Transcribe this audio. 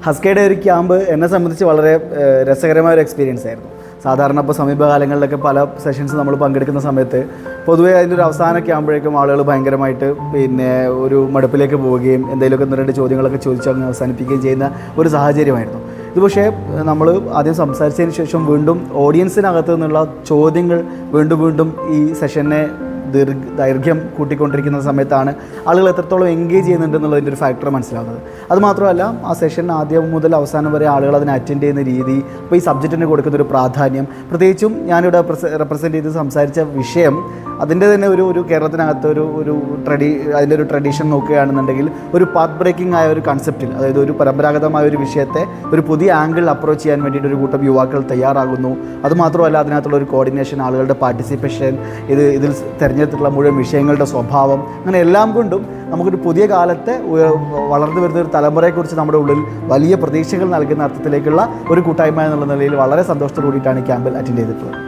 ഹസ്കയുടെ ഒരു ക്യാമ്പ് എന്നെ സംബന്ധിച്ച് വളരെ രസകരമായ ഒരു എക്സ്പീരിയൻസ് ആയിരുന്നു. സാധാരണ ഇപ്പോൾ സമീപകാലങ്ങളിലൊക്കെ പല സെഷൻസ് നമ്മൾ പങ്കെടുക്കുന്ന സമയത്ത് പൊതുവേ അതിൻ്റെ ഒരു അവസാനമൊക്കെ ആകുമ്പോഴേക്കും ആളുകൾ ഭയങ്കരമായിട്ട് ഒരു മടുപ്പിലേക്ക് പോവുകയും എന്തെങ്കിലുമൊക്കെ 1-2 ചോദ്യങ്ങളൊക്കെ ചോദിച്ച് അങ്ങ് അവസാനിപ്പിക്കുകയും ചെയ്യുന്ന ഒരു സാഹചര്യമായിരുന്നു. ഇത് പക്ഷേ നമ്മൾ ആദ്യം സംസാരിച്ചതിന് ശേഷം വീണ്ടും ഓഡിയൻസിനകത്ത് നിന്നുള്ള ചോദ്യങ്ങൾ വീണ്ടും ഈ സെഷനെ ദൈർഘ്യം കൂട്ടിക്കൊണ്ടിരിക്കുന്ന സമയത്താണ് ആളുകൾ എത്രത്തോളം എൻഗേജ് ചെയ്യുന്നുണ്ടെന്നുള്ളതിൻ്റെ ഒരു ഫാക്ടർ മനസ്സിലാവുന്നത്. അതുമാത്രമല്ല ആ സെഷൻ ആദ്യം മുതൽ അവസാനം വരെ ആളുകൾ അതിനെ അറ്റൻഡ് ചെയ്യുന്ന രീതി, അപ്പോൾ ഈ സബ്ജക്റ്റിന് കൊടുക്കുന്നൊരു പ്രാധാന്യം, പ്രത്യേകിച്ചും ഞാനിവിടെ റെപ്രസെൻറ്റ് ചെയ്ത് സംസാരിച്ച വിഷയം അതിൻ്റെ തന്നെ ഒരു കേരളത്തിനകത്ത് അതിൻ്റെ ഒരു ട്രഡീഷൻ നോക്കുകയാണെന്നുണ്ടെങ്കിൽ ഒരു പാത്ത് ബ്രേക്കിംഗ് ആയ ഒരു കൺസെപ്റ്റിൽ, അതായത് ഒരു പരമ്പരാഗതമായ ഒരു വിഷയത്തെ ഒരു പുതിയ ആംഗിൾ അപ്രോച്ച് ചെയ്യാൻ വേണ്ടിയിട്ട് ഒരു കൂട്ടം യുവാക്കൾ തയ്യാറാകുന്നു. അതുമാത്രമല്ല അതിനകത്തുള്ള ഒരു കോർഡിനേഷൻ, ആളുകളുടെ പാർട്ടിസിപ്പേഷൻ, ഇതിൽ തിരഞ്ഞെടുത്തിട്ടുള്ള മുഴുവൻ വിഷയങ്ങളുടെ സ്വഭാവം, അങ്ങനെ എല്ലാം കൊണ്ടും നമുക്കൊരു പുതിയ കാലത്തെ വളർന്നു വരുന്ന ഒരു തലമുറയെക്കുറിച്ച് നമ്മുടെ ഉള്ളിൽ വലിയ പ്രതീക്ഷകൾ നൽകുന്ന അർത്ഥത്തിലേക്കുള്ള ഒരു കൂട്ടായ്മ എന്നുള്ള നിലയിൽ വളരെ സന്തോഷത്തോടു കൂടിയിട്ടാണ് ഈ ക്യാമ്പിൽ അറ്റൻഡ് ചെയ്തിട്ടുള്ളത്.